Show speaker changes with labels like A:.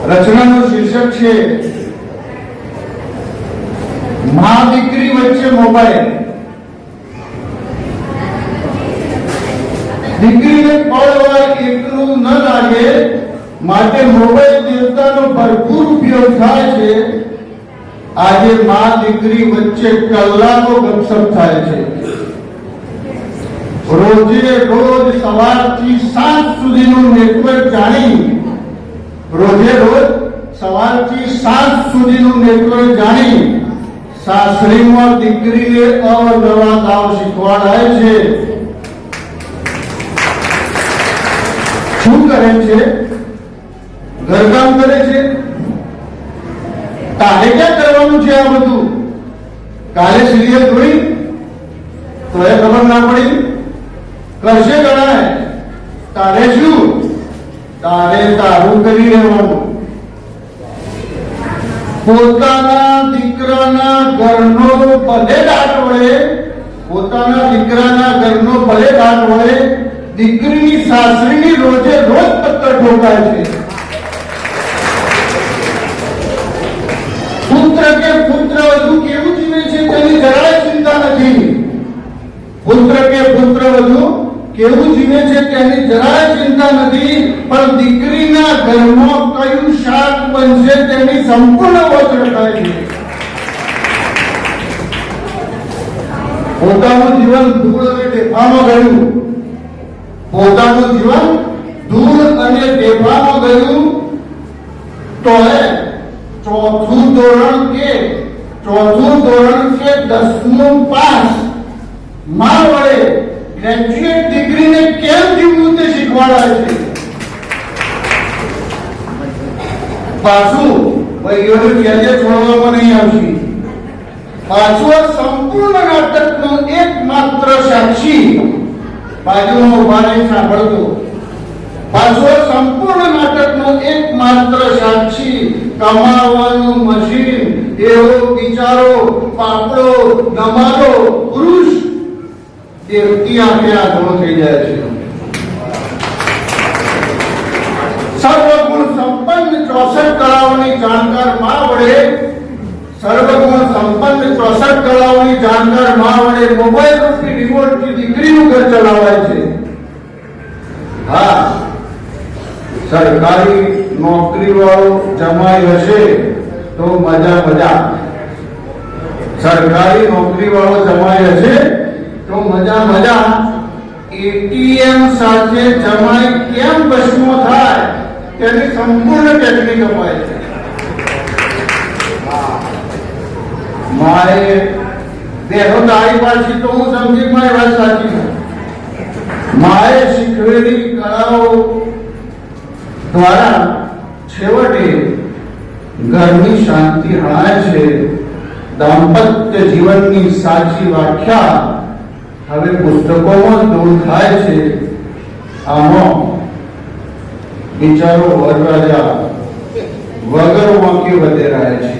A: રચનાનું શીર્ષક છે મા દીકરી વચ્ચે મોબાઈલ. દીકરીને પળવાર એકલું ન લાગે માટે મોબાઈલ દેવતાનો ભરપૂર ઉપયોગ થાય છે. આજે મા દીકરી વચ્ચે કલાકો ગપસપ થાય છે. રોજે રોજ સવારથી સાંજ સુધીનું નેટવર્ક જાણી સાસરીમાં દીકરીએ અવનવા દાવ શીખવાડાય છે. શું કરે છે? ઘરકામ કરે છે. તારે ક્યાં કરવાનું છે આ બધું? કાલે સિરિયલ જોઈ તો એ ખબર ના પડી? કરશે ગણાય. તારે શું? તારે તારું કરી રહેવાનું. પોતાના દીકરાના ઘરનો ભલે દાટ વળે દીકરીની સાસરીની રોજે રોજ પત્તર ઠોકાય છે. પુત્ર કે પુત્રવધુ કેવું જીવે છે તેની જરાય ચિંતા નથી. પણ દીકરીના ઘરમાં કયું શાક બનશે તેની સંપૂર્ણ વોચ રખાય છે. પોતાનું જીવન ધૂળ અને ઢેફામાં ગયું તો ચોથું ધોરણ કે 10મું પાસ માં વડે ગ્રેજ્યુએટ દીકરીને કેમ જીવવું તે શીખવાડાય છે. પાછું ભાઈઓને ક્યારે છોડવામાં નહીં આવશે. પાછું આ સંપૂર્ણ નાટકનો એકમાત્ર સાક્ષી બાજુમાં ઉભા રહી સાંભળતો. કમાવાનું મશીન એવો બિચારો પાપડો નમારો પુરુષ દેવતી આપે આગળ થઈ જાય છે. સર્વગુણ સંપન્ન 64 કળાઓની જાણકાર માં વડે મોબાઈલ રૂપી રિમોટ થી દીકરીનું ઘર ચલાવાય છે. હા, સરકારી નોકરી વાળો જમાઈ હશે તો મજા. એટીએમ સાથે જમાઈ કેમ વશમાં થાય તેની સંપૂર્ણ ટેકનિક અપાય છે. મારે બેનો તાળી પાડશી તો હું સમજી મારી વાત સાચી છે. માએ શીખવેલી કળાઓ દ્વારા છેવટે ઘરની શાંતિ હણાય છે. દાંપત્ય જીવનની સાચી વ્યાખ્યા હવે પુસ્તકોમાં દૂર થાય છે. આમાં વિચારો વરરાજા વગર વાંકે વધેરાય છે.